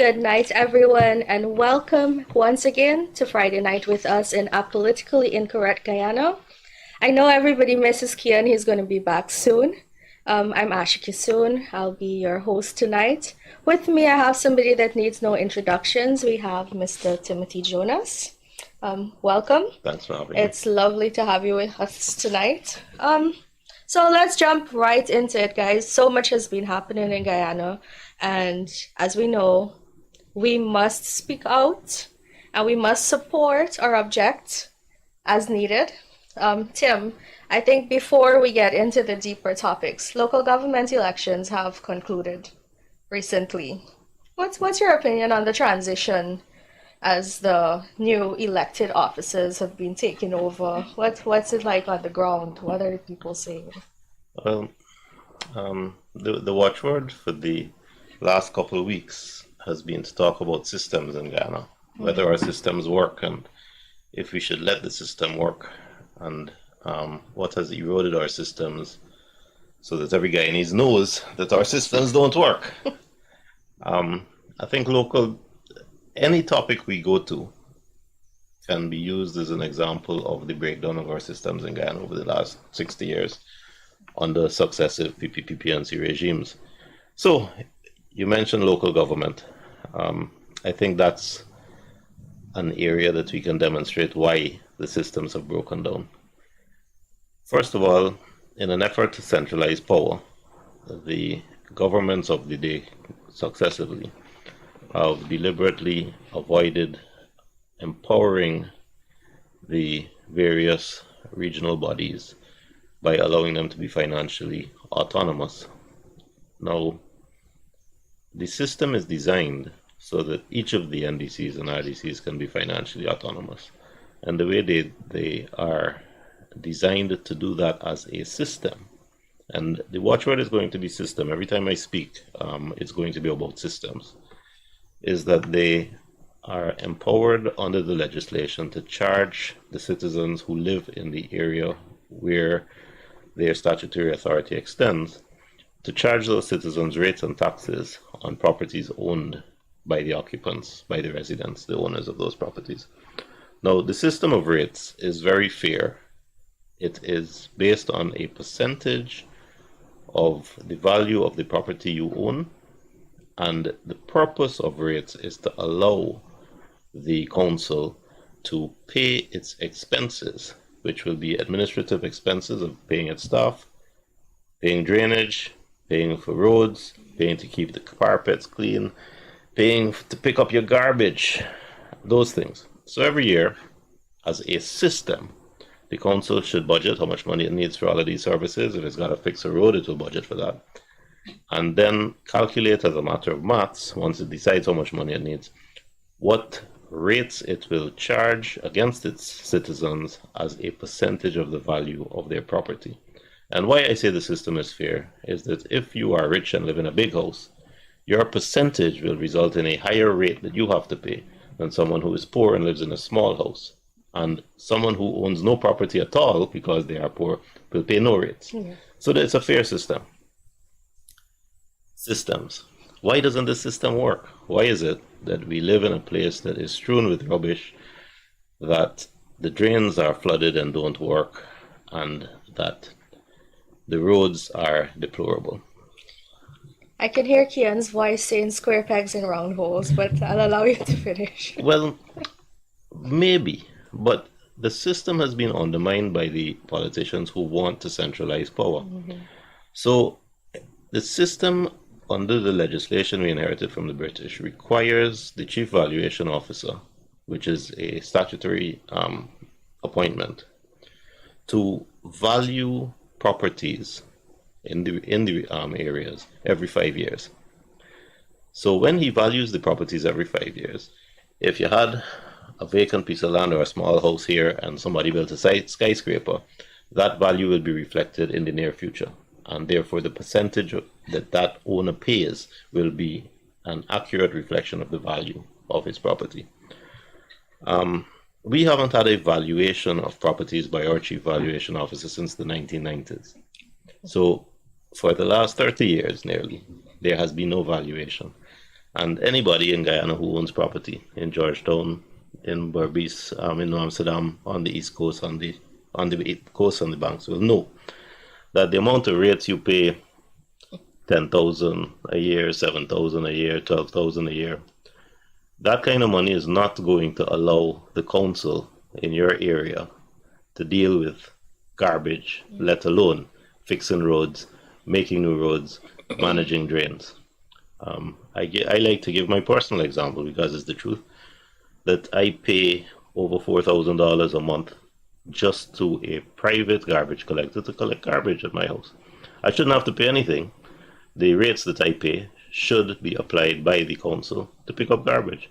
Good night, everyone, and welcome once again to Friday Night with us in aPolitically Incorrect Guyana. I know everybody misses Kian. He's going to be back soon. I'm Asha Kissoon. I'll be your host tonight. With me, I have somebody that needs no introductions. We have Mr. Timothy Jonas. Welcome. Thanks for having me. It's lovely to have you with us tonight. So let's jump right into it, guys. So much has been happening in Guyana, and as we know, we must speak out and we must support or object as needed. Tim, I think before we get into the deeper topics, local government elections have concluded recently. What's your opinion on the transition as the new elected officers have been taken over? What's it like on the ground? What are the people saying? Well, the watchword for the last couple of weeks has been to talk about systems in Ghana, whether our systems work and if we should let the system work, and what has eroded our systems so that every Guyanese knows that our systems don't work. I think any topic we go to can be used as an example of the breakdown of our systems in Guyana over the last 60 years under successive PPP-PNC regimes. So, you mentioned local government. I think that's an area that we can demonstrate why the systems have broken down. First of all, in an effort to centralize power, the governments of the day successively have deliberately avoided empowering the various regional bodies by allowing them to be financially autonomous. Now, the system is designed so that each of the NDCs and RDCs can be financially autonomous. And the way they are designed to do that as a system, and the watchword is going to be system. Every time I speak, it's going to be about systems, is that they are empowered under the legislation to charge the citizens who live in the area where their statutory authority extends, to charge those citizens rates and taxes on properties owned by the occupants, by the residents, the owners of those properties. Now, the system of rates is very fair. It is based on a percentage of the value of the property you own, and the purpose of rates is to allow the council to pay its expenses, which will be administrative expenses of paying its staff, paying drainage, paying for roads, paying to keep the carpets clean, paying to pick up your garbage, those things. So every year, as a system, the council should budget how much money it needs for all of these services. If it's got to fix a road, it will budget for that. And then calculate as a matter of maths, once it decides how much money it needs, what rates it will charge against its citizens as a percentage of the value of their property. And why I say the system is fair is that if you are rich and live in a big house, your percentage will result in a higher rate that you have to pay than someone who is poor and lives in a small house. And someone who owns no property at all because they are poor will pay no rates. Yeah. So it's a fair system. Systems. Why doesn't the system work? Why is it that we live in a place that is strewn with rubbish, that the drains are flooded and don't work, and that the roads are deplorable? I can hear Kian's voice saying square pegs in round holes, but I'll allow you to finish. Well, maybe, but the system has been undermined by the politicians who want to centralize power. Mm-hmm. So the system under the legislation we inherited from the British requires the Chief Valuation Officer, which is a statutory appointment, to value properties in the areas every 5 years. So when he values the properties every 5 years, if you had a vacant piece of land or a small house here and somebody built a skyscraper, that value will be reflected in the near future. And therefore the percentage that owner pays will be an accurate reflection of the value of his property. We haven't had a valuation of properties by our Chief Valuation Officer since the 1990s. So for the last 30 years nearly, there has been no valuation. And anybody in Guyana who owns property in Georgetown, in Berbice, in New Amsterdam, on the East Coast, on the coast, on the banks, will know that the amount of rates you pay, 10,000 a year, 7,000 a year, 12,000 a year, that kind of money is not going to allow the council in your area to deal with garbage, let alone fixing roads, making new roads, managing drains. I like to give my personal example because it's the truth, that I pay over $4,000 a month just to a private garbage collector to collect garbage at my house. I shouldn't have to pay anything. The rates that I pay should be applied by the council to pick up garbage.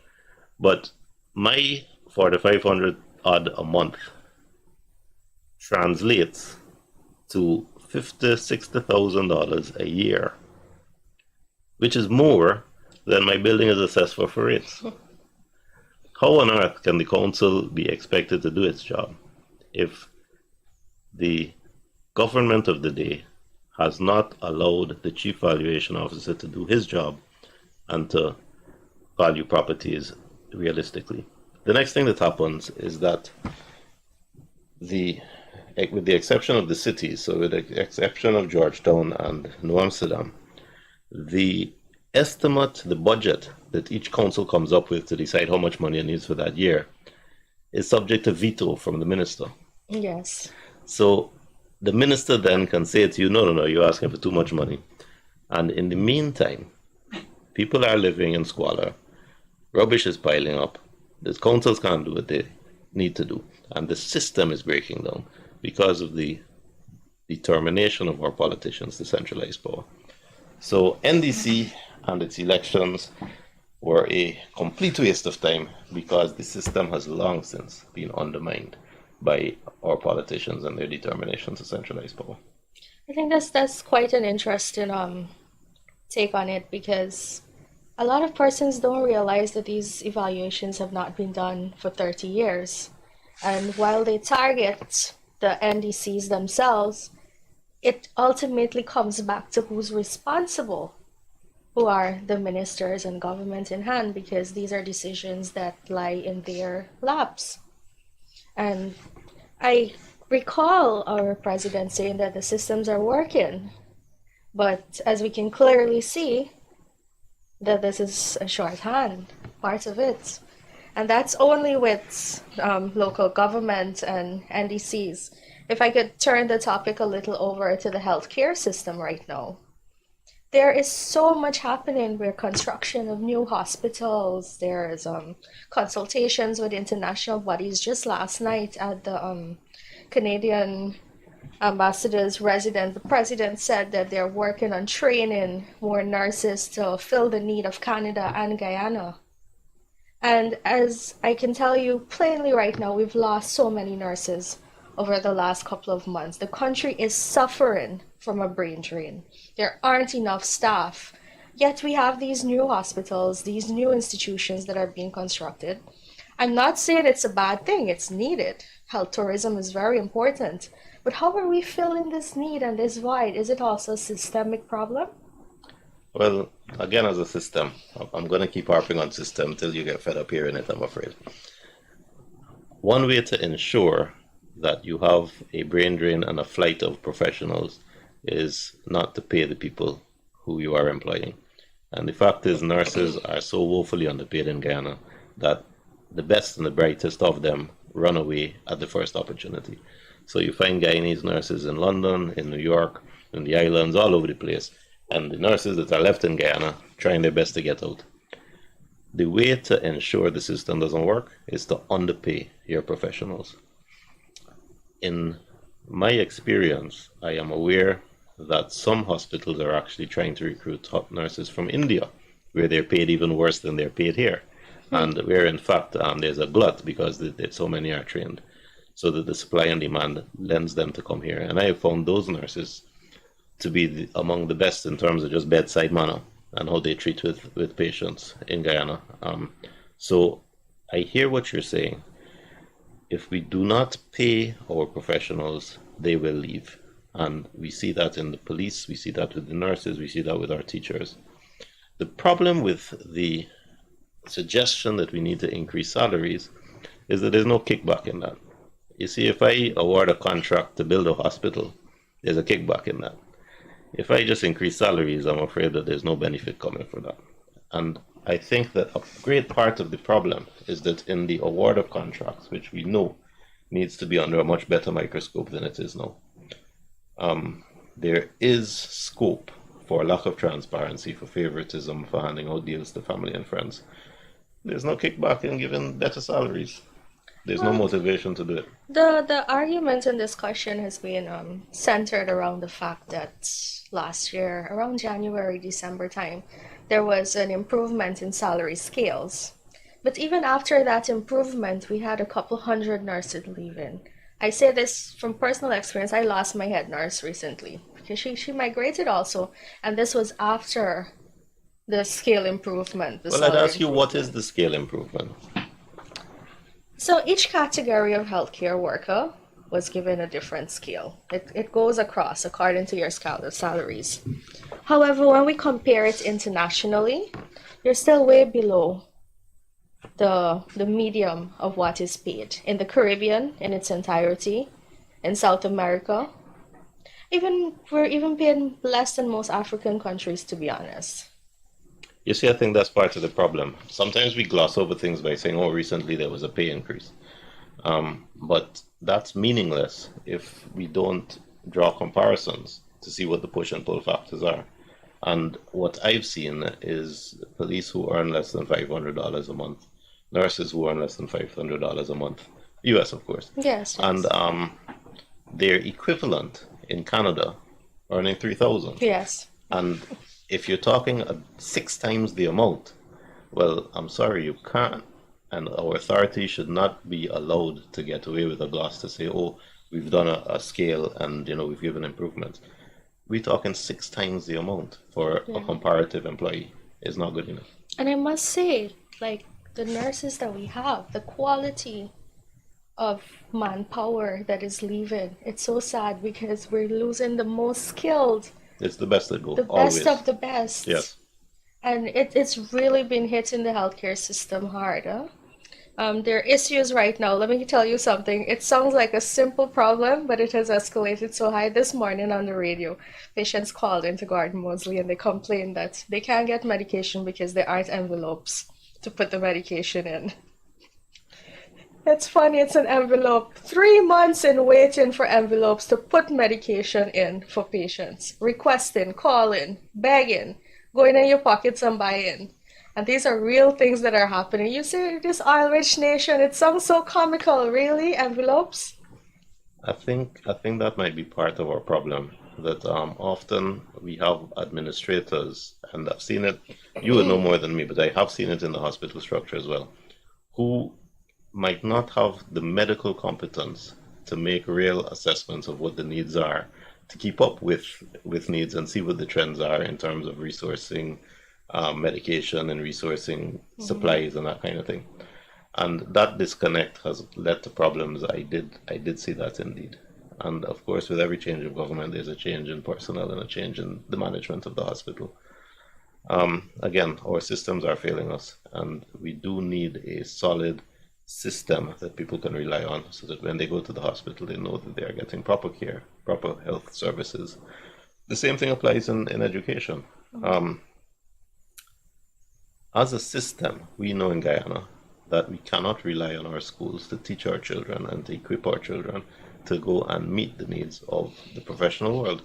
But my 4,500 odd a month translates to $50,000-$60,000 a year, which is more than my building is assessed for rates. How on earth can the council be expected to do its job if the government of the day has not allowed the chief valuation officer to do his job and to value properties realistically? The next thing that happens is that with the exception of the cities, so with the exception of Georgetown and New Amsterdam, the estimate, the budget that each council comes up with to decide how much money it needs for that year is subject to veto from the minister. Yes. So the minister then can say to you, no, you're asking for too much money. And in the meantime, people are living in squalor, rubbish is piling up, the councils can't do what they need to do, and the system is breaking down because of the determination of our politicians to centralize power. So NDC and its elections were a complete waste of time because the system has long since been undermined by our politicians and their determination to centralize power. I think that's quite an interesting take on it, because a lot of persons don't realize that these evaluations have not been done for 30 years. And while they target the NDCs themselves, it ultimately comes back to who's responsible, who are the ministers and government in hand, because these are decisions that lie in their laps. And I recall our president saying that the systems are working, but as we can clearly see, that this is a shorthand, part of it. And that's only with local government and NDCs. If I could turn the topic a little over to the healthcare system right now, there is so much happening with construction of new hospitals. There's consultations with international bodies. Just last night at the Canadian ambassador's residence, the president said that they're working on training more nurses to fill the need of Canada and Guyana. And as I can tell you plainly right now, we've lost so many nurses over the last couple of months. The country is suffering from a brain drain. There aren't enough staff. Yet we have these new hospitals, these new institutions that are being constructed. I'm not saying it's a bad thing, it's needed. Health tourism is very important. But how are we filling this need and this void? Is it also a systemic problem? Well, again, as a system, I'm going to keep harping on system till you get fed up hearing it, I'm afraid. One way to ensure that you have a brain drain and a flight of professionals is not to pay the people who you are employing. And the fact is, nurses are so woefully underpaid in Guyana that the best and the brightest of them run away at the first opportunity. So you find Guyanese nurses in London, in New York, in the islands, all over the place. And the nurses that are left in Guyana trying their best to get out. The way to ensure the system doesn't work is to underpay your professionals. In my experience, I am aware that some hospitals are actually trying to recruit top nurses from India, where they're paid even worse than they're paid here. And where in fact there's a glut because so many are trained. So that the supply and demand lends them to come here. And I have found those nurses to be among the best in terms of just bedside manner and how they treat with patients in Guyana. So I hear what you're saying. If we do not pay our professionals, they will leave. And we see that in the police, we see that with the nurses, we see that with our teachers. The problem with the suggestion that we need to increase salaries is that there's no kickback in that. You see, if I award a contract to build a hospital, there's a kickback in that. If I just increase salaries, I'm afraid that there's no benefit coming from that. And I think that a great part of the problem is that in the award of contracts, which we know needs to be under a much better microscope than it is now, there is scope for lack of transparency, for favoritism, for handing out deals to family and friends. There's no kickback in giving better salaries. There's no motivation to do it. The argument in this question has been centered around the fact that last year, around January, December time, there was an improvement in salary scales. But even after that improvement, we had a couple hundred nurses leaving. I say this from personal experience. I lost my head nurse recently because she migrated also, and this was after the scale improvement. Well, I'd ask you, what is the scale improvement? So each category of healthcare worker was given a different scale. It goes across according to your scale of salaries. However, when we compare it internationally, you're still way below the medium of what is paid in the Caribbean in its entirety, in South America. We're even paying less than most African countries, to be honest. You see, I think that's part of the problem. Sometimes we gloss over things by saying, oh, recently there was a pay increase. But that's meaningless if we don't draw comparisons to see what the push and pull factors are. And what I've seen is police who earn less than $500 a month, nurses who earn less than $500 a month, US, of course. Yes. And their equivalent in Canada earning $3,000. Yes. And if you're talking 6 times the amount, well, I'm sorry, you can't. And our authorities should not be allowed to get away with a gloss to say, oh, we've done a scale and, we've given improvements. We're talking 6 times the amount for a comparative employee is not good enough. And I must say, like, the nurses that we have, the quality of manpower that is leaving, it's so sad because we're losing the most skilled. It's the best that go. The always. best of the best. Yes. And it's really been hitting the healthcare system hard. Huh? There are issues right now. Let me tell you something. It sounds like a simple problem, but it has escalated so high. This morning on the radio, patients called into Gordon Mosley and they complained that they can't get medication because there aren't envelopes to put the medication in. It's funny, it's an envelope. 3 months in waiting for envelopes to put medication in for patients. Requesting, calling, begging, going in your pockets and buying. And these are real things that are happening. You say, this oil-rich nation, it sounds so comical. Really? Envelopes? I think that might be part of our problem. That often we have administrators, and I've seen it, you would know more than me, but I have seen it in the hospital structure as well, who might not have the medical competence to make real assessments of what the needs are, to keep up with needs and see what the trends are in terms of resourcing medication and resourcing supplies and that kind of thing. And that disconnect has led to problems. I did see that indeed. And of course, with every change of government, there's a change in personnel and a change in the management of the hospital. Again, our systems are failing us, and we do need a solid system that people can rely on so that when they go to the hospital, they know that they are getting proper care, proper health services. The same thing applies in education. As a system, we know in Guyana that we cannot rely on our schools to teach our children and to equip our children to go and meet the needs of the professional world.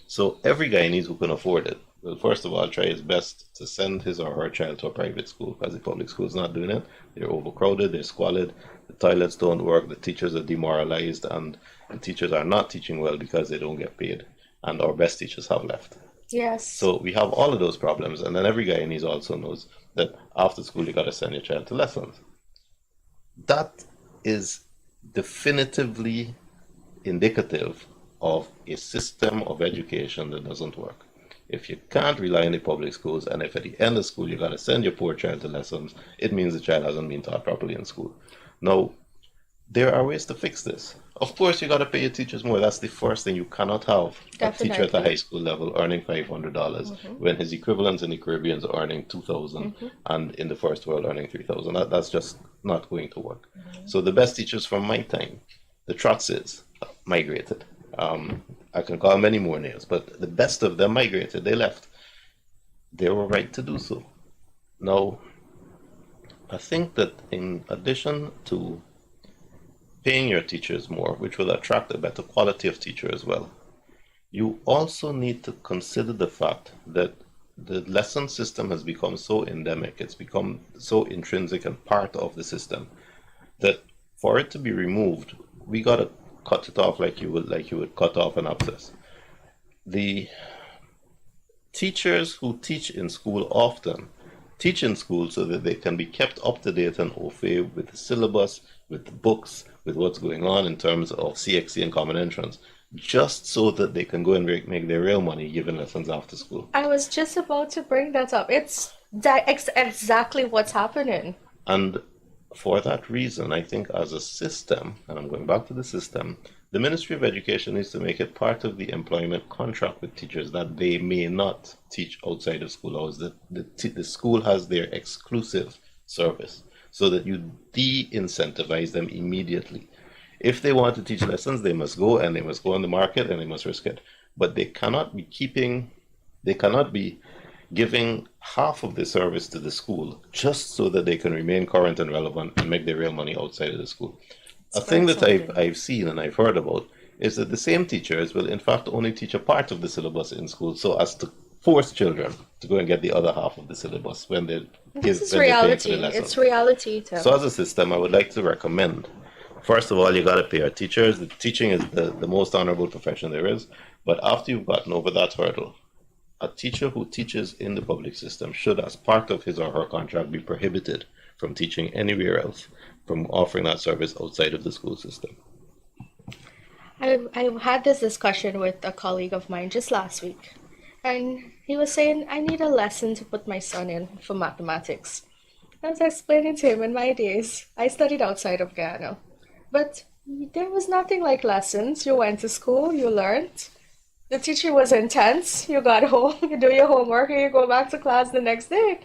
So every Guyanese who can afford it will first of all try his best to send his or her child to a private school, because the public school is not doing it. They're overcrowded, they're squalid, the toilets don't work, the teachers are demoralized, and the teachers are not teaching well because they don't get paid, and our best teachers have left. Yes. So we have all of those problems, and then every Guyanese also knows that after school you got to send your child to lessons. That is definitively indicative of a system of education that doesn't work. If you can't rely on the public schools, and if at the end of school you got to send your poor child to lessons, it means the child hasn't been taught properly in school. Now, there are ways to fix this. Of course, you got to pay your teachers more. That's the first thing. You cannot have a teacher at the high Definitely. school level earning $500 Mm-hmm. when his equivalents in the Caribbean are earning 2,000 Mm-hmm. and in the first world earning 3,000. That's just not going to work. Mm-hmm. So the best teachers from my time, the Trotses, migrated. I can call many more names, but the best of them migrated. They left. They were right to do so. Now, I think that in addition to paying your teachers more, which will attract a better quality of teacher as well, you also need to consider the fact that the lesson system has become so endemic, it's become so intrinsic and part of the system that for it to be removed, we gotta cut it off like you would cut off an abscess. The teachers who teach in school often teach in school so that they can be kept up to date and au fait with the syllabus, with the books, with what's going on in terms of CXC and Common Entrance, just so that they can go and make their real money giving lessons after school. I was just about to bring that up. It's exactly what's happening. And for that reason, I think as a system, and I'm going back to the system, the Ministry of Education needs to make it part of the employment contract with teachers that they may not teach outside of school hours, that the school has their exclusive service so that you de-incentivize them immediately. If they want to teach lessons, they must go and they must go on the market and they must risk it. But they cannot be giving half of the service to the school just so that they can remain current and relevant and make their real money outside of the school. A It's thing very that something. I've seen and I've heard about is that the same teachers will in fact only teach a part of the syllabus in school so as to force children to go and get the other half of the syllabus when This is they're paying for the reality. It's lessons. reality, Tim. So as a system, I would like to recommend, first of all, you got to pay our teachers. The teaching is the most honorable profession there is. But after you've gotten over that hurdle, a teacher who teaches in the public system should, as part of his or her contract, be prohibited from teaching anywhere else, from offering that service outside of the school system. I had this discussion with a colleague of mine just last week, and he was saying, I need a lesson to put my son in for mathematics. I was explaining to him in my days, I studied outside of Guyana, but there was nothing like lessons. You went to school, you learned. The teacher was intense. You got home, you do your homework, and you go back to class the next day.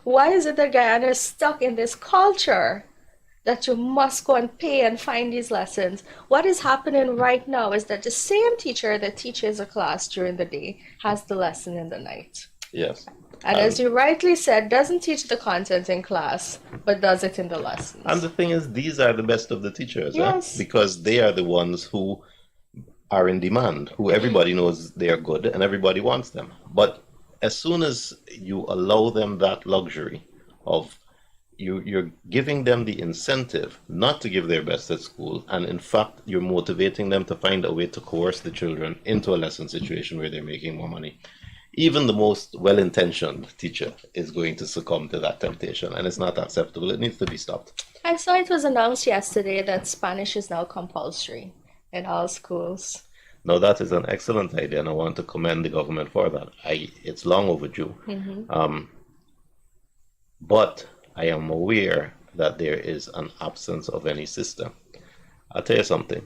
Why is it that Guyana is stuck in this culture that you must go and pay and find these lessons? What is happening right now is that the same teacher that teaches a class during the day has the lesson in the night. Yes. And And as you rightly said, doesn't teach the content in class, but does it in the and lessons. the thing is, these are the best of the teachers, Yes. because they are the ones who are in demand, who everybody knows they are good and everybody wants them. But as soon as you allow them that luxury of you're giving them the incentive not to give their best at school, and in fact you're motivating them to find a way to coerce the children into a lesson situation where they're making more money. Even the most well-intentioned teacher is going to succumb to that temptation, and it's not acceptable. It needs to be stopped. I saw it was announced yesterday that Spanish is now compulsory in all schools. Now that is an excellent idea, and I want to commend the government for that. It's long overdue. Um, but I am aware that there is an absence of any system. I'll tell you something.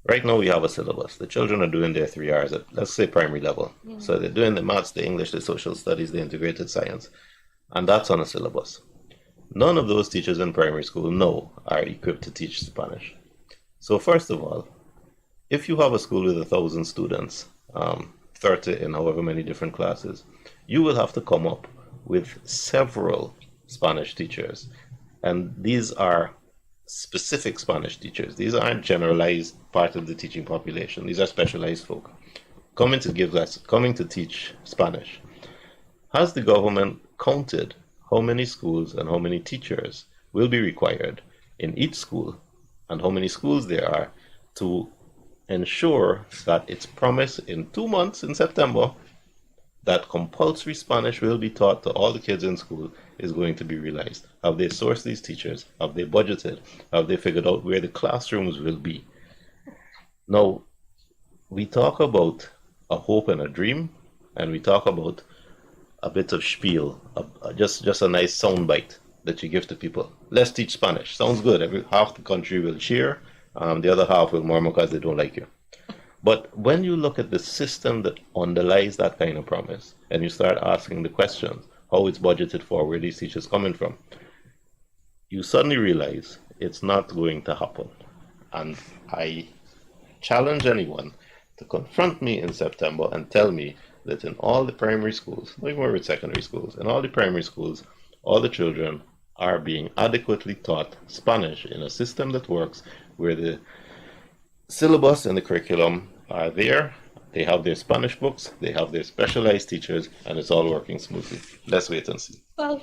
Right now we have a syllabus. The children are doing their 3 hours at, let's say, primary level. So they're doing the maths, the English, the social studies, the integrated science, and that's on a syllabus. None of those teachers in primary school are equipped to teach Spanish. So first of all, if you have a school with 1,000 students, 30 in however many different classes, you will have to come up with several Spanish teachers. And these are specific Spanish teachers. These aren't generalized part of the teaching population. These are specialized folk coming to give lessons, coming to teach Spanish. Has the government counted how many schools and how many teachers will be required in each school and how many schools there are to ensure that its promise in 2 months in September that compulsory Spanish will be taught to all the kids in school is going to be realized? Have they sourced these teachers? Have they budgeted? Have they figured out where the classrooms will be? Now, we talk about a hope and a dream, and we talk about a bit of spiel, just a nice soundbite. that you give to people. Let's teach Spanish. Sounds good. Half the country will cheer, the other half will murmur because they don't like you. But when you look at the system that underlies that kind of promise, and you start asking the questions, how it's budgeted for, where these teachers coming from, you suddenly realize it's not going to happen. And I challenge anyone to confront me in September and tell me that in all the primary schools, not even with secondary schools, in all the primary schools, all the children are being adequately taught Spanish in a system that works, where the syllabus and the curriculum are there, they have their Spanish books, they have their specialized teachers, and it's all working smoothly. Let's wait and see. Well,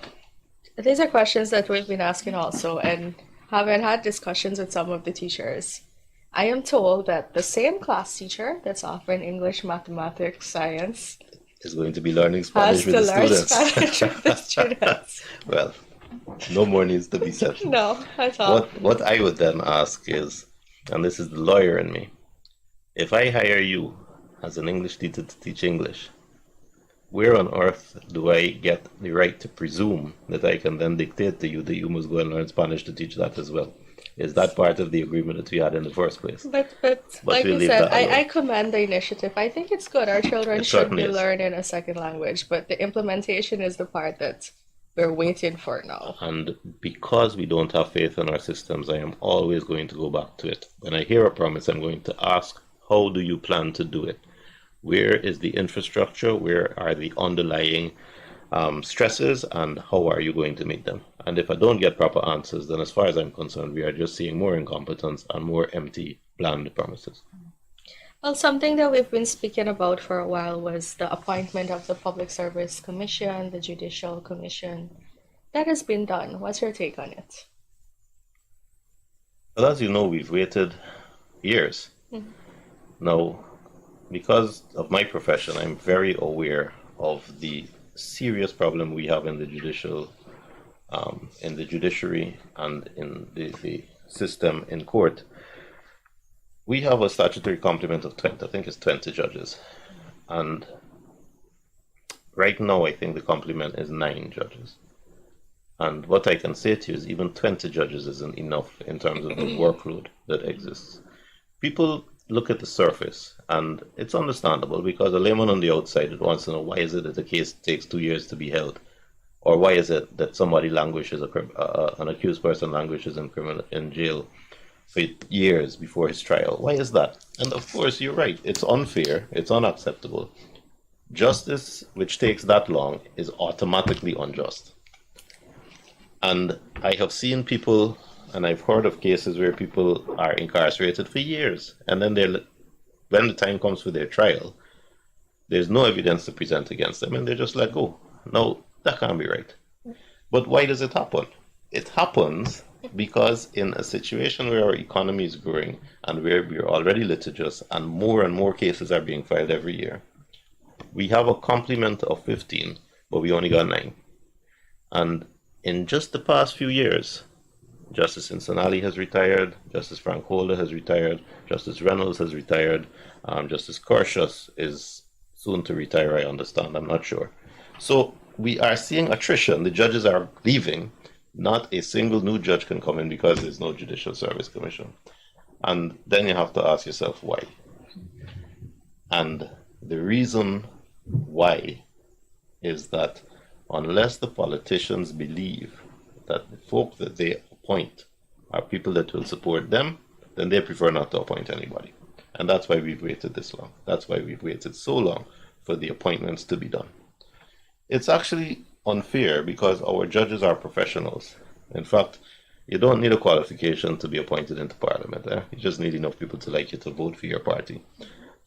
these are questions that we've been asking also, and having had discussions with some of the teachers. I am told that the same class teacher that's offering English, mathematics, science is going to be learning Spanish with the students. Spanish with the students. Well, no more needs to be said. No, at all. What I would then ask is, and this is the lawyer in me, if I hire you as an English teacher to teach English, where on earth do I get the right to presume that I can then dictate to you that you must go and learn Spanish to teach that as well? Is that part of the agreement that we had in the first place? But like we'll you said, I commend the initiative. I think it's good. Our children should be learning a second language, but the implementation is the part that we're waiting for now. And because we don't have faith in our systems, I am always going to go back to it. When I hear a promise, I'm going to ask, how do you plan to do it? Where is the infrastructure? Where are the underlying stresses, and how are you going to meet them? And if I don't get proper answers, then as far as I'm concerned, we are just seeing more incompetence and more empty, bland promises. Well, something that we've been speaking about for a while was the appointment of the Public Service Commission, the Judicial Commission. That has been done. What's your take on it? Well, as you know, we've waited years. Mm-hmm. Now, because of my profession, I'm very aware of the serious problem we have in the judiciary and in the system in court. We have a statutory complement of 20, I think it's 20 judges. And right now, I think the complement is 9 judges. And what I can say to you is even 20 judges isn't enough in terms of the workload that exists. People look at the surface, and it's understandable because a layman on the outside wants to know, why is it that a case takes 2 years to be held? Or why is it that somebody languishes, an accused person languishes in jail for years before his trial? Why is that? And of course, you're right. It's unfair. It's unacceptable. Justice which takes that long is automatically unjust. And I have seen people, and I've heard of cases where people are incarcerated for years, and then when the time comes for their trial, there's no evidence to present against them, and they're just let go. No, that can't be right. But why does it happen? It happens because in a situation where our economy is growing and where we're already litigious and more cases are being filed every year, we have a complement of 15, but we only got 9. And in just the past few years, Justice Insonali has retired, Justice Frank Holder has retired, Justice Reynolds has retired, Justice Korshus is soon to retire, I understand, I'm not sure. So we are seeing attrition. The judges are leaving. Not a single new judge can come in because there's no Judicial Service Commission. And then you have to ask yourself why. And the reason why is that unless the politicians believe that the folk that they appoint are people that will support them, then they prefer not to appoint anybody. And that's why we've waited this long. That's why we've waited so long for the appointments to be done. It's actually unfair because our judges are professionals. In fact, you don't need a qualification to be appointed into parliament. You just need enough people to like you to vote for your party.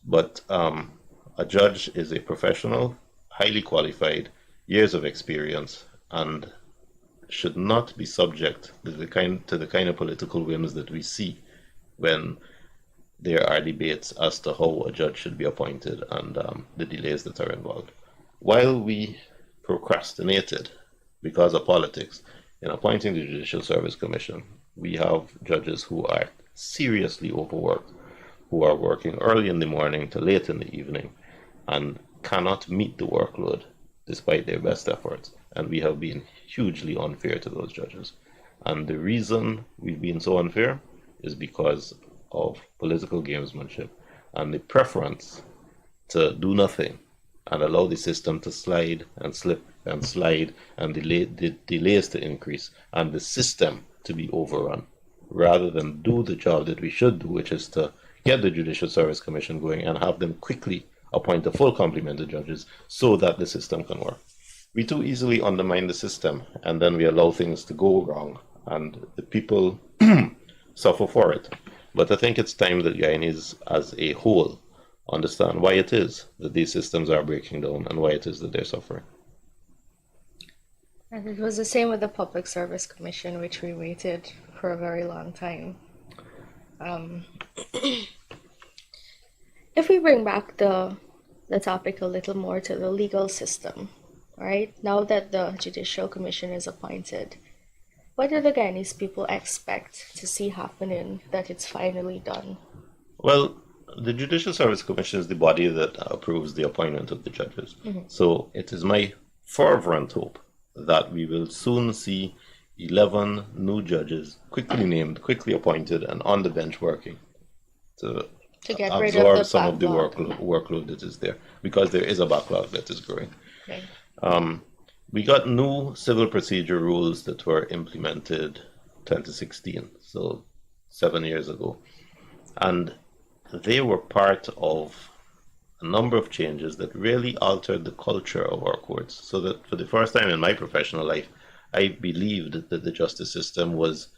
But a judge is a professional, highly qualified, years of experience, and should not be subject to the kind of political whims that we see when there are debates as to how a judge should be appointed and the delays that are involved. While we procrastinated because of politics in appointing the Judicial Service Commission, we have judges who are seriously overworked, who are working early in the morning to late in the evening and cannot meet the workload despite their best efforts. and we have been hugely unfair to those judges. And the reason we've been so unfair is because of political gamesmanship and the preference to do nothing and allow the system to slide and slip and slide and the delays to increase and the system to be overrun, rather than do the job that we should do, which is to get the Judicial Service Commission going and have them quickly appoint a full complement of judges so that the system can work. We too easily undermine the system, and then we allow things to go wrong, and the people suffer for it. But I think it's time that Guyanese as a whole understand why it is that these systems are breaking down and why it is that they're suffering. And it was the same with the Public Service Commission, which we waited for a very long time. If we bring back the topic a little more to the legal system, right? Now that the Judicial Commission is appointed, what do the Guyanese people expect to see happening that it's finally done? Well, the Judicial Service Commission is the body that approves the appointment of the judges. So it is my fervent hope that we will soon see 11 new judges quickly named, quickly appointed, and on the bench working to get rid absorb of the some of the backlog. workload that is there, because there is a backlog that is growing. Okay. We got new civil procedure rules that were implemented 2016, so 7 years ago. And they were part of a number of changes that really altered the culture of our courts. So that for the first time in my professional life, I believed that the justice system was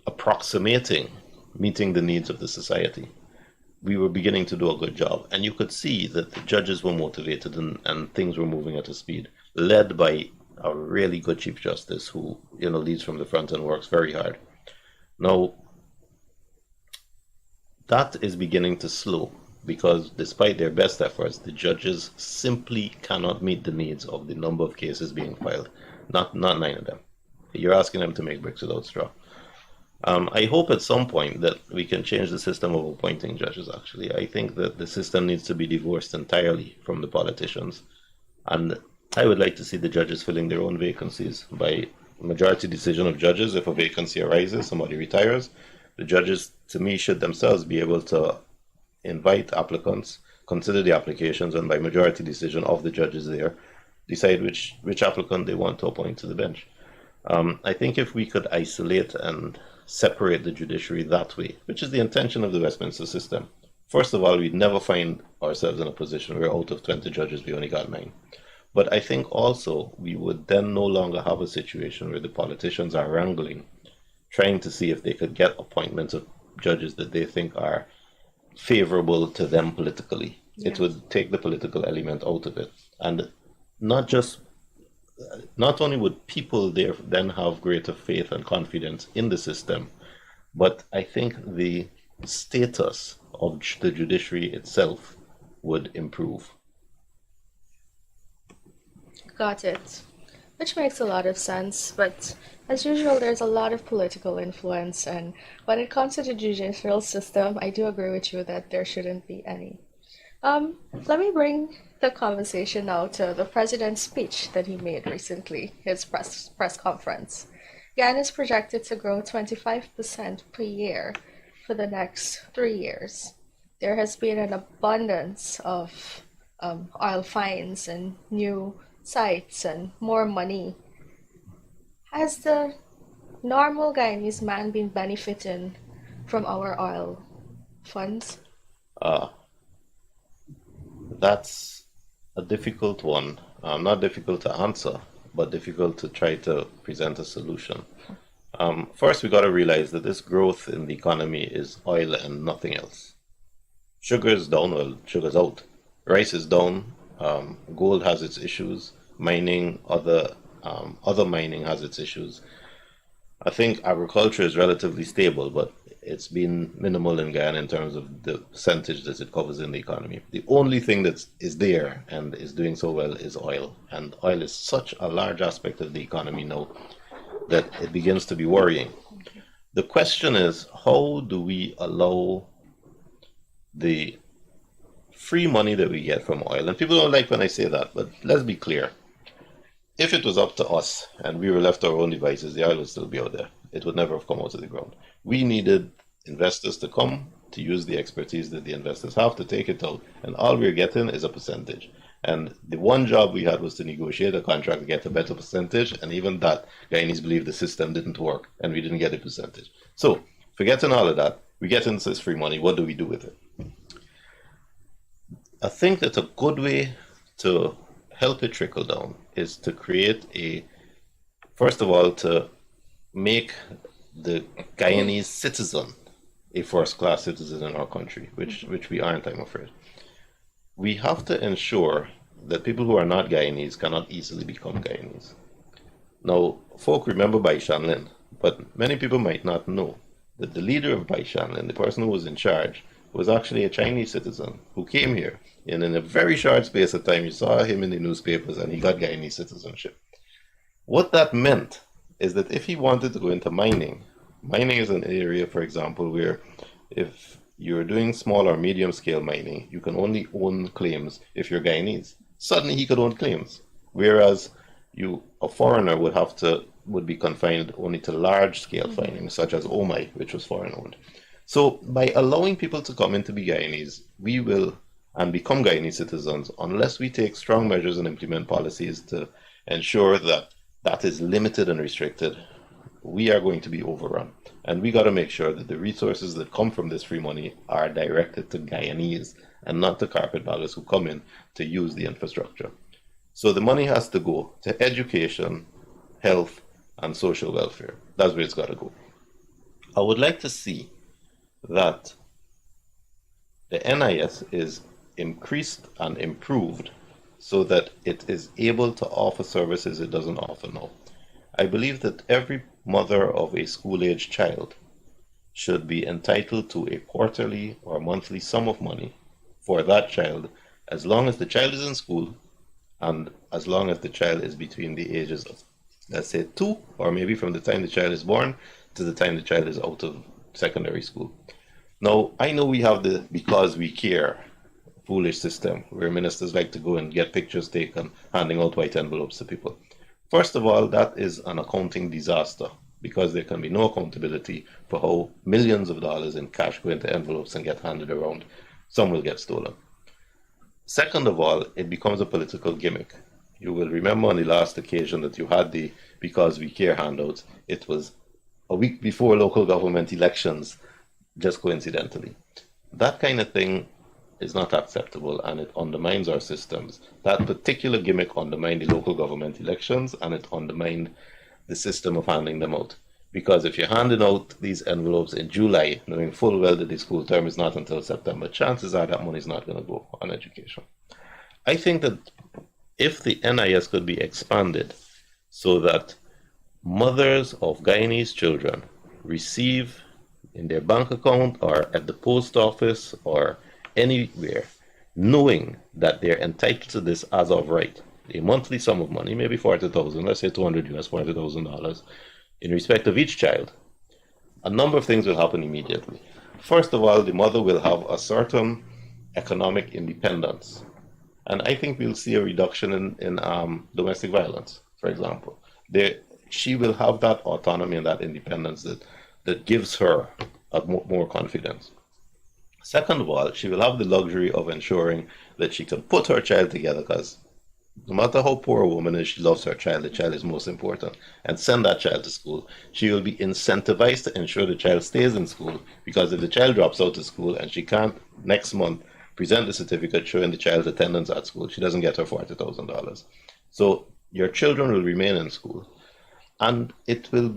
approximating meeting the needs of the society. We were beginning to do a good job, and you could see that the judges were motivated and things were moving at a speed, led by a really good Chief Justice who, leads from the front and works very hard. Now, that is beginning to slow, because despite their best efforts, the judges simply cannot meet the needs of the number of cases being filed. Not 9 of them. You're asking them to make bricks without straw. I hope at some point that we can change the system of appointing judges, actually. I think that the system needs to be divorced entirely from the politicians. And I would like to see the judges filling their own vacancies by majority decision of judges. If a vacancy arises, somebody retires, the judges, to me, should themselves be able to invite applicants, consider the applications, and by majority decision of the judges there, decide which applicant they want to appoint to the bench. I think if we could isolate and separate the judiciary that way, which is the intention of the Westminster system, first of all, we'd never find ourselves in a position where out of 20 judges, we only got 9. But I think also we would then no longer have a situation where the politicians are wrangling, trying to see if they could get appointments of judges that they think are favorable to them politically. Yeah. It would take the political element out of it. And not only would people there then have greater faith and confidence in the system, but I think the status of the judiciary itself would improve. Got it. Which makes a lot of sense, but as usual, there's a lot of political influence, and when it comes to the judicial system, I do agree with you that there shouldn't be any. Let me bring the conversation now to the president's speech that he made recently, his press conference. Guyana is projected to grow 25% per year for the next 3 years. There has been an abundance of oil finds and new sites and more money. Has the normal Guyanese man been benefiting from our oil funds? That's a difficult one. Not difficult to answer, but difficult to try to present a solution. First, we got to realize that this growth in the economy is oil and nothing else. Sugar is down, well, sugar's out. Rice is down. Gold has its issues. Mining, other mining has its issues. I think agriculture is relatively stable, but it's been minimal in Guyana in terms of the percentage that it covers in the economy. The only thing that is there and is doing so well is oil. And oil is such a large aspect of the economy now that it begins to be worrying. The question is, how do we allow the free money that we get from oil? And people don't like when I say that, but let's be clear. If it was up to us and we were left to our own devices, the oil would still be out there. It would never have come out of the ground. We needed investors to come to use the expertise that the investors have to take it out, and all we're getting is a percentage. And the one job we had was to negotiate a contract to get a better percentage, and even that, Guyanese believed the system didn't work, and we didn't get a percentage. So, forgetting all of that, we get into this free money. What do we do with it? I think that a good way to help it trickle down is to create first of all, to make the Guyanese citizen a first-class citizen in our country, which we aren't, I'm afraid. We have to ensure that people who are not Guyanese cannot easily become Guyanese. Now, folk remember Bai Shanlin, but many people might not know that the leader of Bai Shanlin, the person who was in charge, was actually a Chinese citizen who came here, and in a very short space of time, you saw him in the newspapers, and he got Guyanese citizenship. What that meant is that if he wanted to go into mining is an area, for example, where if you're doing small or medium scale mining, you can only own claims if you're Guyanese. Suddenly he could own claims, whereas a foreigner would be confined only to large scale mining, such as Omai, which was foreign owned. So by allowing people to come in to be Guyanese, we will and become Guyanese citizens unless we take strong measures and implement policies to ensure that that is limited and restricted. We are going to be overrun. And we got to make sure that the resources that come from this free money are directed to Guyanese and not to carpetbaggers who come in to use the infrastructure. So the money has to go to education, health, and social welfare. That's where it's got to go. I would like to see that the NIS is increased and improved so that it is able to offer services it doesn't offer now. I believe that every mother of a school-aged child should be entitled to a quarterly or monthly sum of money for that child as long as the child is in school and as long as the child is between the ages of, let's say, 2, or maybe from the time the child is born to the time the child is out of secondary school. Now, I know we have the because we care foolish system where ministers like to go and get pictures taken handing out white envelopes to people. First of all, that is an accounting disaster because there can be no accountability for how millions of dollars in cash go into envelopes and get handed around. Some will get stolen. Second of all, it becomes a political gimmick. You will remember on the last occasion that you had the Because We Care handouts, it was a week before local government elections, just coincidentally. That kind of thing is not acceptable and it undermines our systems. That particular gimmick undermined the local government elections and it undermined the system of handing them out. Because if you're handing out these envelopes in July, knowing full well that the school term is not until September, chances are that money is not going to go on education. I think that if the NIS could be expanded so that mothers of Guyanese children receive in their bank account or at the post office or anywhere, knowing that they're entitled to this as of right, a monthly sum of money, maybe 40,000, let's say 200 US, $40,000, in respect of each child, a number of things will happen immediately. First of all, the mother will have a certain economic independence. And I think we'll see a reduction in domestic violence, for example. She will have that autonomy and that independence that gives her more confidence. Second of all, she will have the luxury of ensuring that she can put her child together because no matter how poor a woman is, she loves her child. The child is most important. And send that child to school. She will be incentivized to ensure the child stays in school because if the child drops out of school and she can't next month present the certificate showing the child's attendance at school, she doesn't get her $40,000. So your children will remain in school. And it will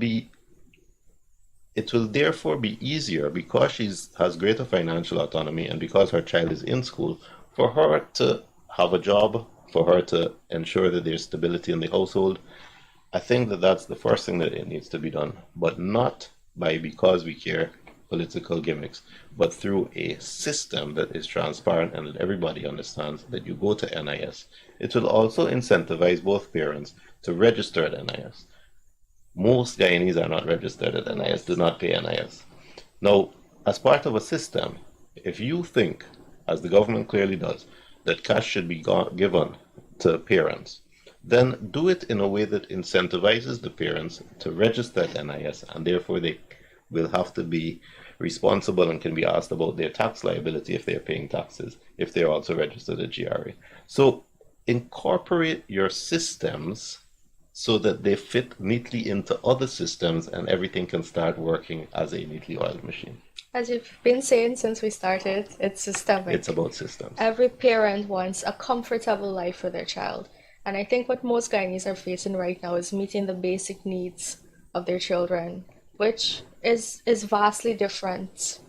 therefore be easier because she has greater financial autonomy and because her child is in school for her to have a job, for her to ensure that there's stability in the household. I think that that's the first thing that it needs to be done, but not by Because We Care political gimmicks, but through a system that is transparent and that everybody understands that you go to NIS. It will also incentivize both parents to register at NIS. Most Guyanese are not registered at NIS, do not pay NIS. Now, as part of a system, if you think, as the government clearly does, that cash should be given to parents, then do it in a way that incentivizes the parents to register at NIS, and therefore they will have to be responsible and can be asked about their tax liability if they're paying taxes, if they're also registered at GRA. So incorporate your systems so that they fit neatly into other systems and everything can start working as a neatly oiled machine. As you've been saying since we started, it's systemic. It's about systems. Every parent wants a comfortable life for their child. And I think what most Guyanese are facing right now is meeting the basic needs of their children, which is vastly different.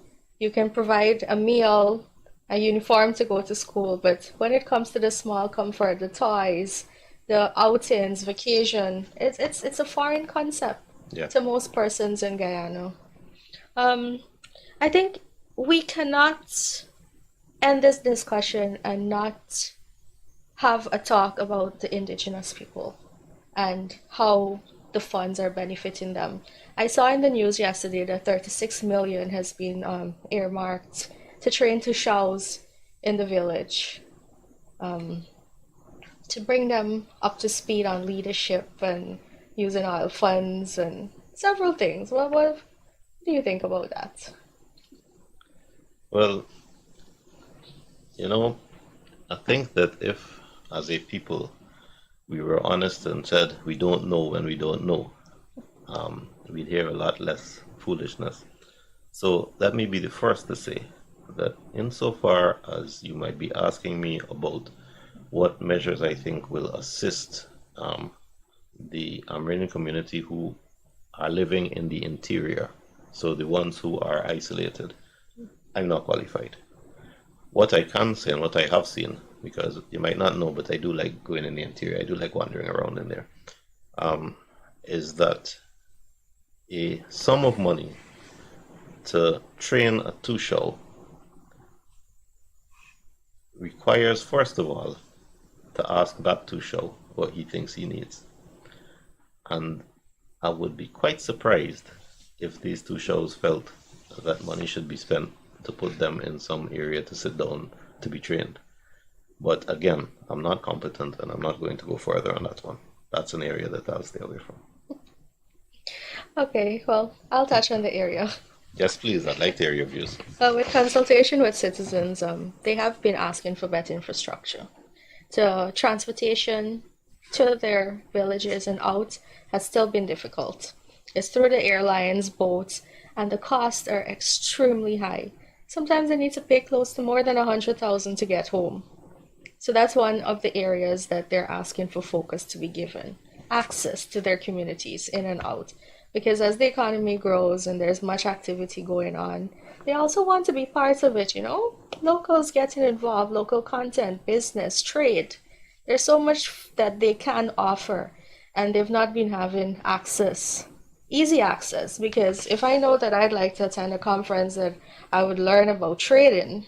You can provide a meal, a uniform to go to school, but when it comes to the small comfort, the toys, the outings, vacation, it's a foreign concept to most persons in Guyana. I think we cannot end this discussion and not have a talk about the indigenous people and how the funds are benefiting them. I saw in the news yesterday that 36 million has been earmarked to train Tushaus in the village, to bring them up to speed on leadership and using oil funds and several things. What do you think about that? Well, I think that if, as a people, we were honest and said we don't know when we don't know, we'd hear a lot less foolishness. So let me be the first to say that insofar as you might be asking me about what measures I think will assist the Amerindian community who are living in the interior, so the ones who are isolated, I'm not qualified. What I can say and what I have seen, because you might not know, but I do like going in the interior, I do like wandering around in there, is that a sum of money to train a Tushao requires, first of all, to ask that Tushao what he thinks he needs. And I would be quite surprised if these Tushaos felt that money should be spent to put them in some area to sit down to be trained. But again, I'm not competent and I'm not going to go further on that one. That's an area that I'll stay away from. Okay, well, I'll touch on the area. Yes, please. I'd like to hear your views. With consultation with citizens, they have been asking for better infrastructure. The transportation to their villages and out has still been difficult. It's through the airlines, boats, and the costs are extremely high. Sometimes they need to pay close to more than 100,000 to get home. So that's one of the areas that they're asking for focus to be given. Access to their communities in and out. Because as the economy grows and there's much activity going on, they also want to be part of it, Locals getting involved, local content, business, trade. There's so much that they can offer, and they've not been having access, easy access. Because if I know that I'd like to attend a conference that I would learn about trading,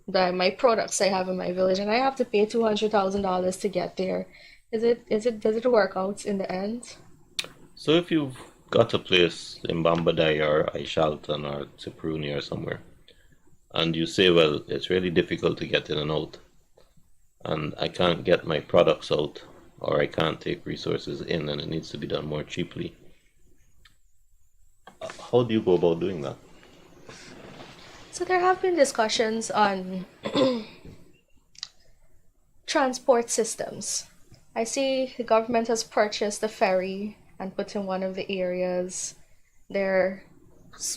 my products I have in my village, and I have to pay $200,000 to get there, does it work out in the end? So if you've got a place in Bambadai or Aishalton or Sipruni or somewhere, and you say, well, it's really difficult to get in and out, and I can't get my products out, or I can't take resources in, and it needs to be done more cheaply, how do you go about doing that? So there have been discussions on transport systems. I see the government has purchased a ferry and put in one of the areas. There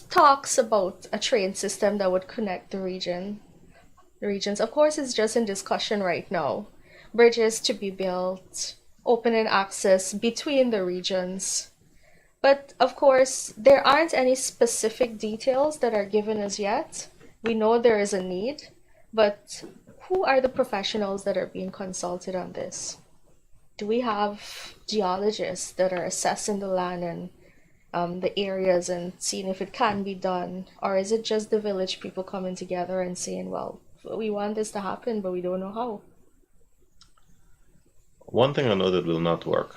talks about a train system that would connect the regions. Of course, it's just in discussion right now. Bridges to be built, opening access between the regions. But of course, there aren't any specific details that are given as yet. We know there is a need, but who are the professionals that are being consulted on this? Do we have geologists that are assessing the land and the areas and seeing if it can be done? Or is it just the village people coming together and saying, well, we want this to happen, but we don't know how? One thing I know that will not work.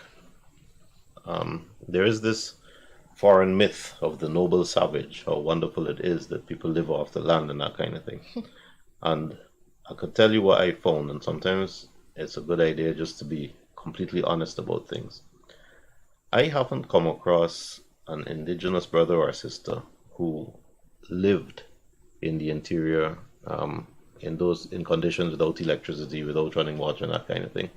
There is this foreign myth of the noble savage, how wonderful it is that people live off the land and that kind of thing. And I could tell you what I found, and sometimes it's a good idea just to be completely honest about things. I haven't come across an indigenous brother or sister who lived in the interior, in conditions without electricity, without running water and that kind of thing,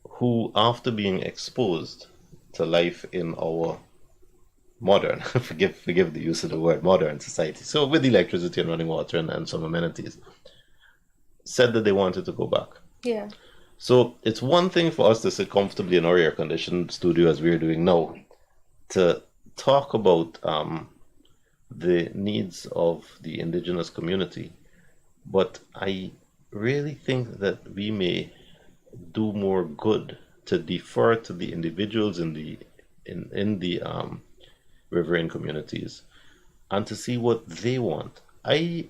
who after being exposed to life in our modern, forgive the use of the word modern society, so with electricity and running water and some amenities, said that they wanted to go back. Yeah. So it's one thing for us to sit comfortably in our air conditioned studio as we're doing now, to talk about the needs of the indigenous community. But I really think that we may do more good to defer to the individuals in the riverine communities and to see what they want. I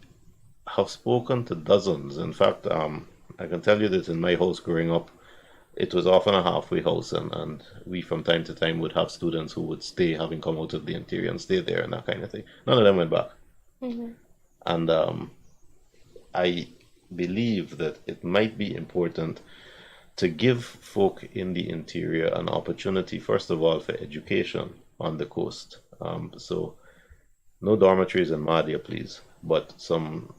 have spoken to dozens. In fact, I can tell you that in my house growing up, it was often a halfway house, and we from time to time would have students who would stay, having come out of the interior and stay there and that kind of thing. None of them went back. Mm-hmm. And I believe that it might be important to give folk in the interior an opportunity, first of all, for education on the coast. So no dormitories in Madia, please, but some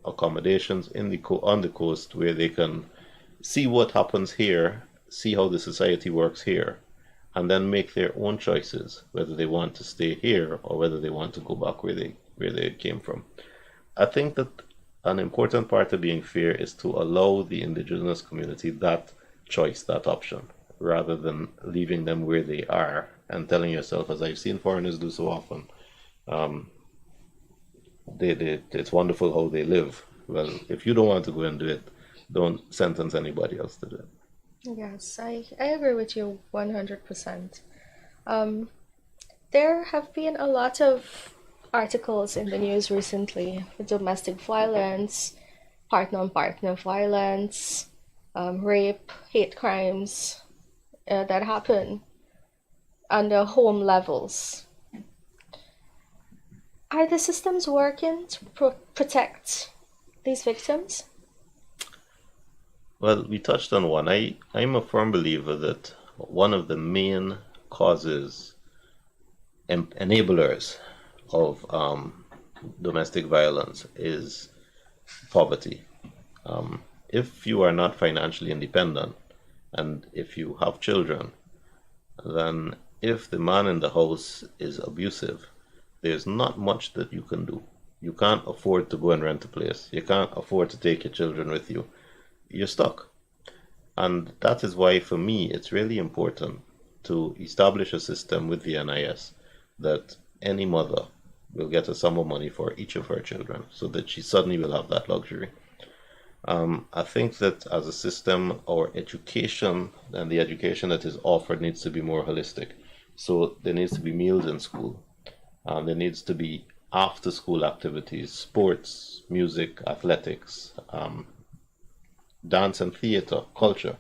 accommodations on the coast where they can see what happens here, see how the society works here, and then make their own choices, whether they want to stay here or whether they want to go back where they came from. I think that an important part of being fair is to allow the indigenous community that choice, that option, rather than leaving them where they are and telling yourself, as I've seen foreigners do so often, it's wonderful how they live. Well, if you don't want to go and do it, don't sentence anybody else to do it. Yes, I agree with you 100%. There have been a lot of articles in the news recently with domestic violence, partner-on-partner violence, rape, hate crimes that happen under home levels. Are the systems working to protect these victims? Well, we touched on one. I'm a firm believer that one of the main causes, enablers of domestic violence is poverty. If you are not financially independent and if you have children, then if the man in the house is abusive, there's not much that you can do. You can't afford to go and rent a place. You can't afford to take your children with you. You're stuck. And that is why, for me, it's really important to establish a system with the NIS that any mother will get a sum of money for each of her children so that she suddenly will have that luxury. I think that as a system, our education and the education that is offered needs to be more holistic. So there needs to be meals in school. There needs to be after school activities, sports, music, athletics, dance and theater, culture.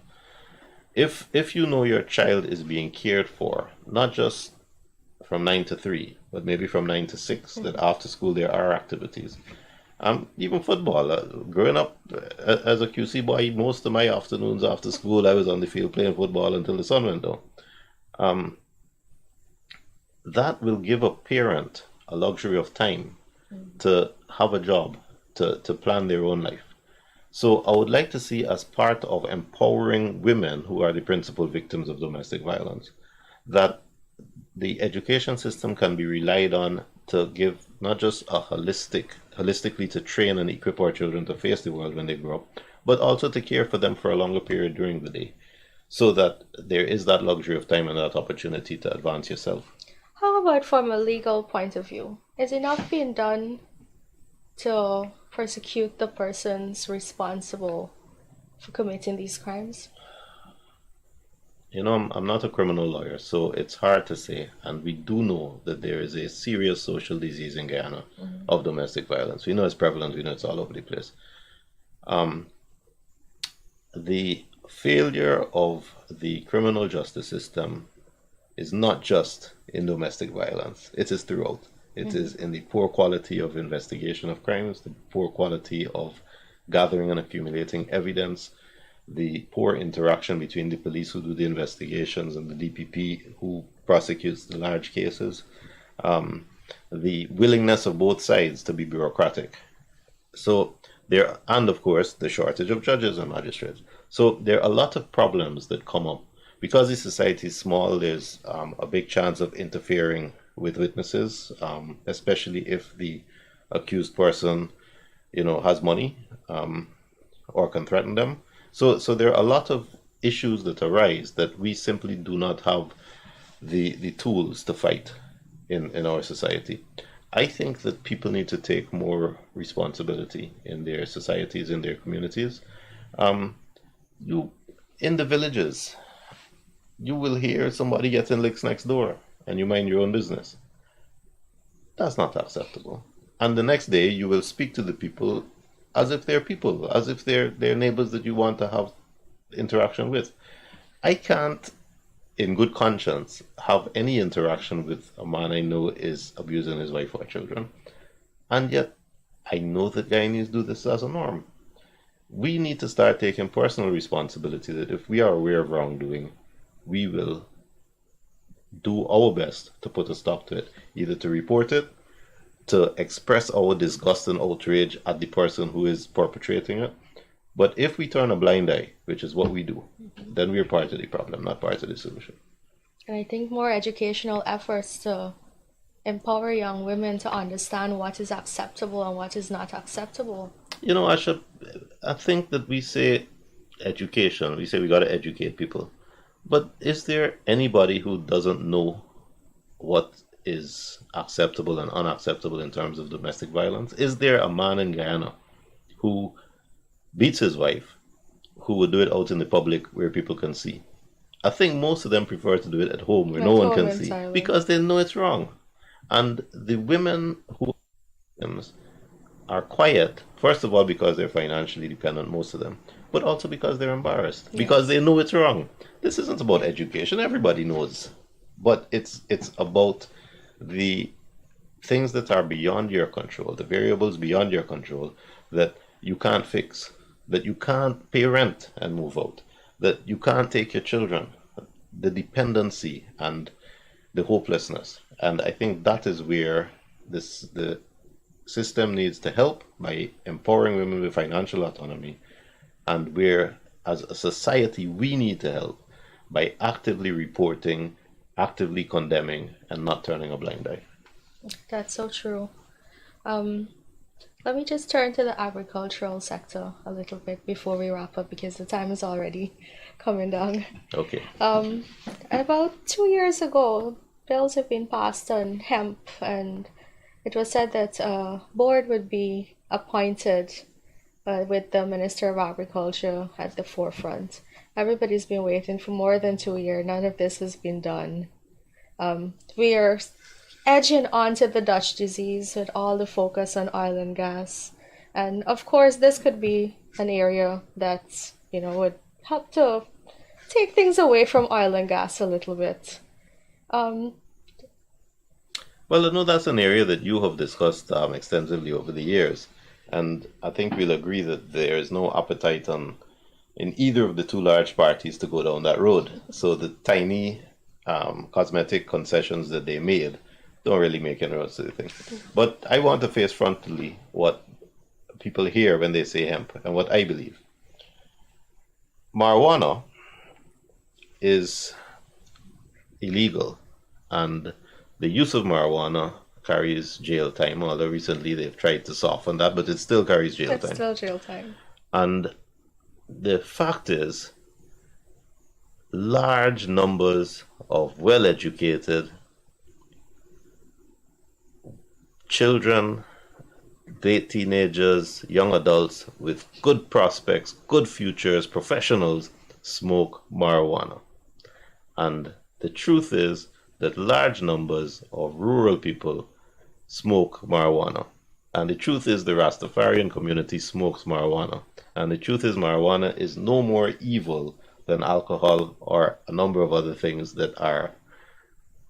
If you know your child is being cared for, not just from 9 to 3, but maybe from 9 to 6, that after school there are activities. Even football. Growing up as a QC boy, most of my afternoons after school, I was on the field playing football until the sun went down. That will give a parent a luxury of time to have a job, to plan their own life. So I would like to see, as part of empowering women who are the principal victims of domestic violence, that the education system can be relied on to give not just a holistically to train and equip our children to face the world when they grow up, but also to care for them for a longer period during the day, so that there is that luxury of time and that opportunity to advance yourself. How about from a legal point of view? Is enough being done to prosecute the persons responsible for committing these crimes? You know, I'm not a criminal lawyer, so it's hard to say. And we do know that there is a serious social disease in Guyana of domestic violence. We know it's prevalent, we know it's all over the place. The failure of the criminal justice system is not just in domestic violence, it is throughout. It is in the poor quality of investigation of crimes, the poor quality of gathering and accumulating evidence, the poor interaction between the police who do the investigations and the DPP who prosecutes the large cases, the willingness of both sides to be bureaucratic. So there, and of course, the shortage of judges and magistrates. So there are a lot of problems that come up. Because the society is small, there's a big chance of interfering with witnesses, especially if the accused person, has money or can threaten them. So there are a lot of issues that arise that we simply do not have the tools to fight in our society. I think that people need to take more responsibility in their societies, in their communities. You in the villages, you will hear somebody getting licks next door, and you mind your own business. That's not acceptable. And the next day, you will speak to the people as if they're people, as if they're neighbors that you want to have interaction with. I can't, in good conscience, have any interaction with a man I know is abusing his wife or children. And yet, I know that Guyanese do this as a norm. We need to start taking personal responsibility that if we are aware of wrongdoing, we will do our best to put a stop to it, either to report it, to express our disgust and outrage at the person who is perpetrating it. But if we turn a blind eye, which is what we do, then we're part of the problem, not part of the solution. And I think more educational efforts to empower young women to understand what is acceptable and what is not acceptable. Asha, I think that we say education, we say we got to educate people. But is there anybody who doesn't know what is acceptable and unacceptable in terms of domestic violence? Is there a man in Guyana who beats his wife, who would do it out in the public where people can see? I think most of them prefer to do it at home where no one can see because they know it's wrong. And the women who are quiet, first of all, because they're financially dependent, most of them, but also because they're embarrassed, because they know it's wrong. This isn't about education, everybody knows. But it's about the things that are beyond your control, the variables beyond your control that you can't fix, that you can't pay rent and move out, that you can't take your children, the dependency and the hopelessness. And I think that is where the system needs to help by empowering women with financial autonomy, and where, as a society, we need to help by actively reporting, actively condemning, and not turning a blind eye. That's so true. Let me just turn to the agricultural sector a little bit before we wrap up, because the time is already coming down. Okay. About 2 years ago, bills have been passed on hemp, and it was said that a board would be appointed with the Minister of Agriculture at the forefront. Everybody's been waiting for more than 2 years. None of this has been done. We are edging onto the Dutch disease with all the focus on oil and gas. And of course, this could be an area that, would help to take things away from oil and gas a little bit. Well, I know that's an area that you have discussed extensively over the years. And I think we'll agree that there is no appetite in either of the two large parties to go down that road. So the tiny cosmetic concessions that they made don't really make any sense to the thing. But I want to face frontally what people hear when they say hemp and what I believe. Marijuana is illegal, and the use of marijuana carries jail time, although recently they've tried to soften that, but it still carries jail time. It's still jail time. And the fact is, large numbers of well-educated children, teenagers, young adults with good prospects, good futures, professionals, smoke marijuana. And the truth is that large numbers of rural people smoke marijuana. And the truth is the Rastafarian community smokes marijuana. And the truth is marijuana is no more evil than alcohol or a number of other things that are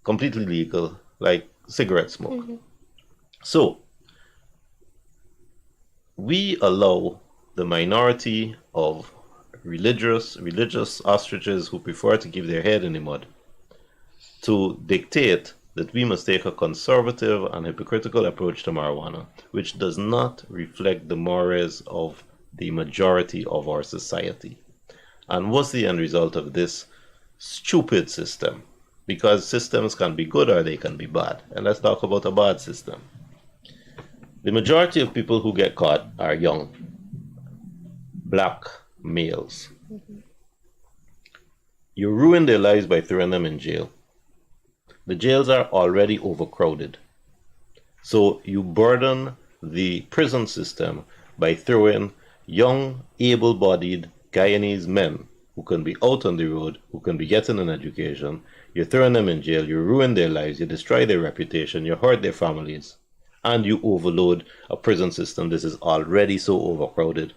completely legal, like cigarette smoke. Mm-hmm. So, we allow the minority of religious ostriches who prefer to keep their head in the mud to dictate that we must take a conservative and hypocritical approach to marijuana, which does not reflect the mores of the majority of our society. And what's the end result of this stupid system? Because systems can be good or they can be bad. And let's talk about a bad system. The majority of people who get caught are young, black males. You ruin their lives by throwing them in jail. The jails are already overcrowded. So you burden the prison system by throwing young, able-bodied Guyanese men who can be out on the road, who can be getting an education. You're throwing them in jail, you ruin their lives, you destroy their reputation, you hurt their families, and you overload a prison system that is already so overcrowded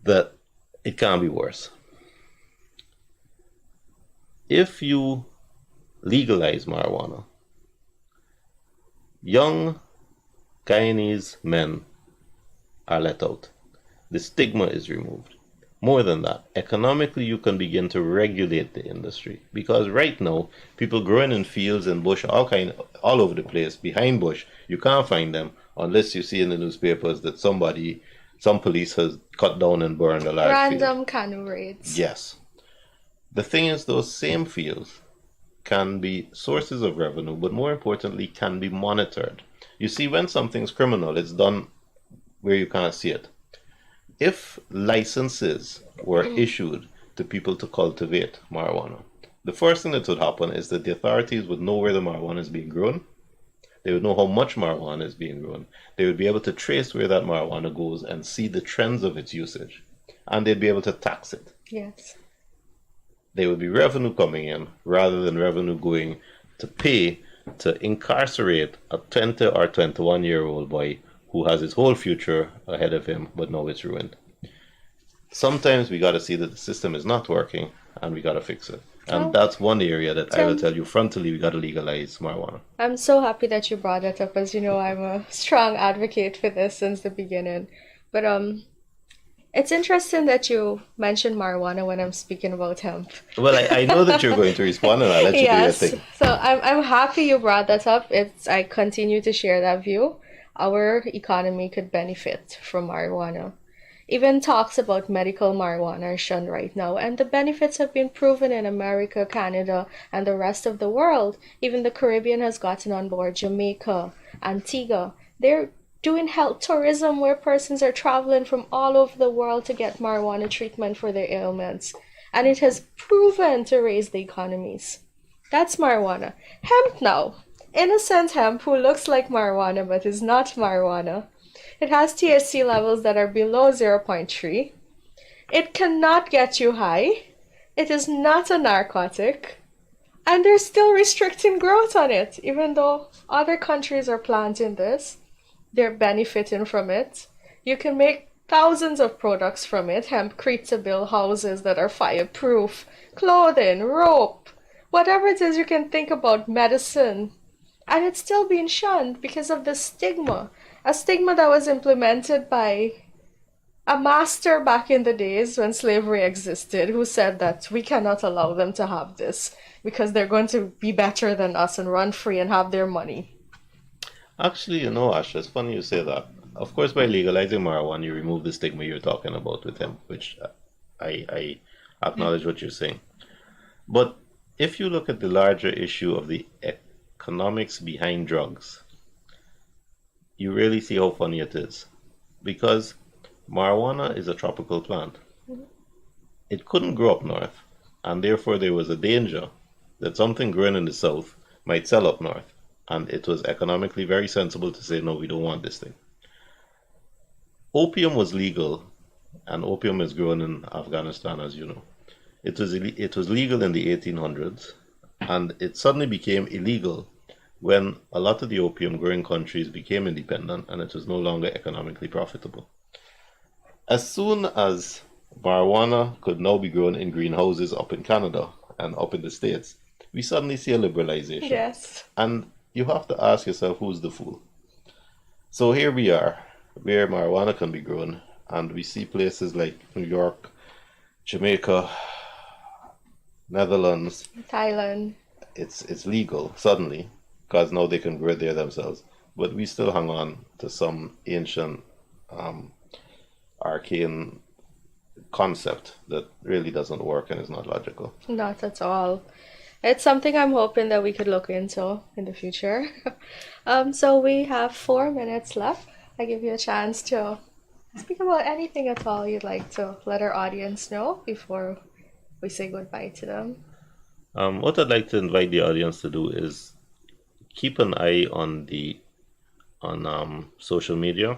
that it can't be worse. If you legalize marijuana, young Guyanese men are let out. The stigma is removed. More than that, economically you can begin to regulate the industry, because right now people growing in fields and bush all over the place behind bush, you can't find them unless you see in the newspapers that some police has cut down and burned a large Random field. canoe raids. Yes. The thing is, those same fields can be sources of revenue, but more importantly, can be monitored. You see, when something's criminal, it's done where you can't see it. If licenses were issued to people to cultivate marijuana, the first thing that would happen is that the authorities would know where the marijuana is being grown. They would know how much marijuana is being grown. They would be able to trace where that marijuana goes and see the trends of its usage. And they'd be able to tax it. Yes. There would be revenue coming in rather than revenue going to pay to incarcerate a 20 or 21-year-old boy who has his whole future ahead of him, but now it's ruined. Sometimes we got to see that the system is not working and we got to fix it. And that's one area that I will tell you frontally, we got to legalize marijuana. I'm so happy that you brought that up. As you know, I'm a strong advocate for this since the beginning. But it's interesting that you mentioned marijuana when I'm speaking about hemp. Well, I know that you're going to respond, and I'll let you do your thing. So I'm happy you brought that up. I continue to share that view. Our economy could benefit from marijuana. Even talks about medical marijuana are shunned right now, and the benefits have been proven in America, Canada, and the rest of the world. Even the Caribbean has gotten on board. Jamaica, Antigua, they're doing health tourism where persons are traveling from all over the world to get marijuana treatment for their ailments. And it has proven to raise the economies. That's marijuana. Hemp now. Innocent hemp who looks like marijuana but is not marijuana. It has THC levels that are below 0.3. It cannot get you high. It is not a narcotic. And they're still restricting growth on it, even though other countries are planting this. They're benefiting from it. You can make thousands of products from it. Hempcrete to build houses that are fireproof, clothing, rope, whatever it is you can think about, medicine. And it's still being shunned because of the stigma. A stigma that was implemented by a master back in the days when slavery existed, who said that we cannot allow them to have this because they're going to be better than us and run free and have their money. Actually, you know, Asha, it's funny you say that. Of course, by legalizing marijuana, you remove the stigma you're talking about with hemp, which I acknowledge what you're saying. But if you look at the larger issue of the economics behind drugs, you really see how funny it is. Because marijuana is a tropical plant. It couldn't grow up north, and therefore there was a danger that something grown in the south might sell up north. And it was economically very sensible to say, no, we don't want this thing. Opium was legal, and opium is grown in Afghanistan, as you know. It was legal in the 1800s, and it suddenly became illegal when a lot of the opium growing countries became independent and it was no longer economically profitable. As soon as marijuana could now be grown in greenhouses up in Canada and up in the States, we suddenly see a liberalization. Yes. And you have to ask yourself, who's the fool? So here we are, where marijuana can be grown, and we see places like New York Jamaica, Netherlands, Thailand. it's legal suddenly because now they can grow there themselves. But we still hang on to some ancient, um, arcane concept that really doesn't work and is not logical. Not at all. It's something I'm hoping that we could look into in the future. So we have 4 minutes left. I give you a chance to speak about anything at all you'd like to let our audience know before we say goodbye to them. What I'd like to invite the audience to do is keep an eye on social media.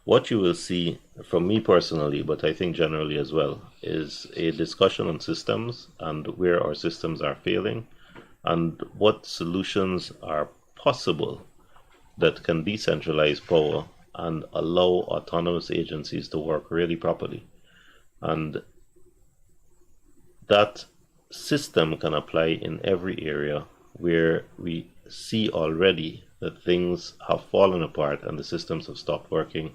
What you will see from me personally, but I think generally as well, is a discussion on systems and where our systems are failing and what solutions are possible that can decentralize power and allow autonomous agencies to work really properly. And that system can apply in every area where we see already that things have fallen apart and the systems have stopped working.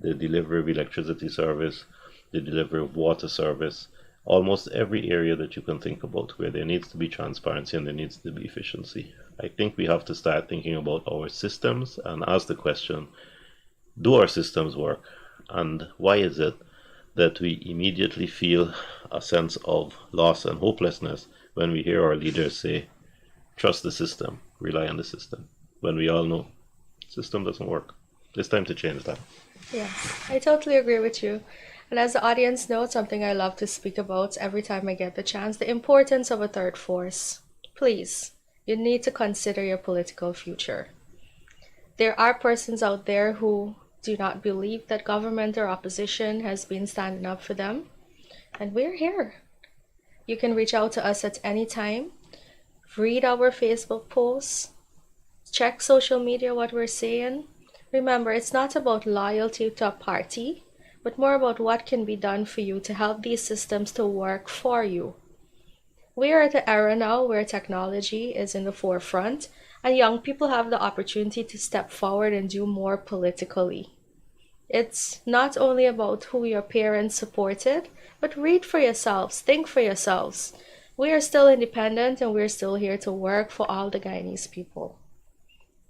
The delivery of electricity service, the delivery of water service, almost every area that you can think about where there needs to be transparency and there needs to be efficiency. I think we have to start thinking about our systems and ask the question, do our systems work? And why is it that we immediately feel a sense of loss and hopelessness when we hear our leaders say, trust the system, rely on the system, when we all know the system doesn't work? It's time to change that. Yes, I totally agree with you. And as the audience knows, something I love to speak about every time I get the chance, the importance of a third force. Please, you need to consider your political future. There are persons out there who do not believe that government or opposition has been standing up for them, and we're here. You can reach out to us at any time, read our Facebook posts, check social media what we're saying. Remember, it's not about loyalty to a party, but more about what can be done for you to help these systems to work for you. We are at an era now where technology is in the forefront, and young people have the opportunity to step forward and do more politically. It's not only about who your parents supported, but read for yourselves, think for yourselves. We are still independent and we're still here to work for all the Guyanese people.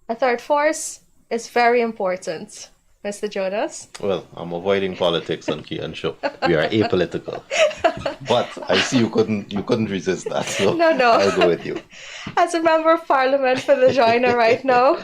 A third force is very important. Mr. Jonas? Well, I'm avoiding politics on Kian show. We are apolitical. But I see you couldn't resist that, so No. I'll go with you. As a member of parliament for the Joiner right now,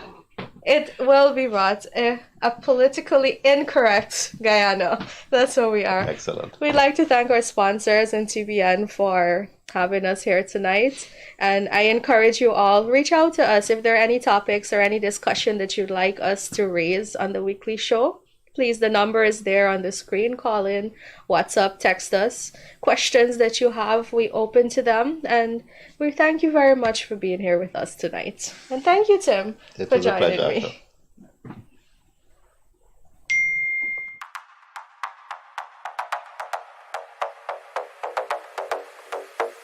it will be brought a politically incorrect Guyana. That's what we are. Excellent. We'd like to thank our sponsors and TBN for having us here tonight. And I encourage you all, reach out to us if there are any topics or any discussion that you'd like us to raise on the weekly show. Please, the number is there on the screen. Call in, WhatsApp, text us. Questions that you have, we open to them. And we thank you very much for being here with us tonight. And thank you, Tim, It for was a joining pleasure. me.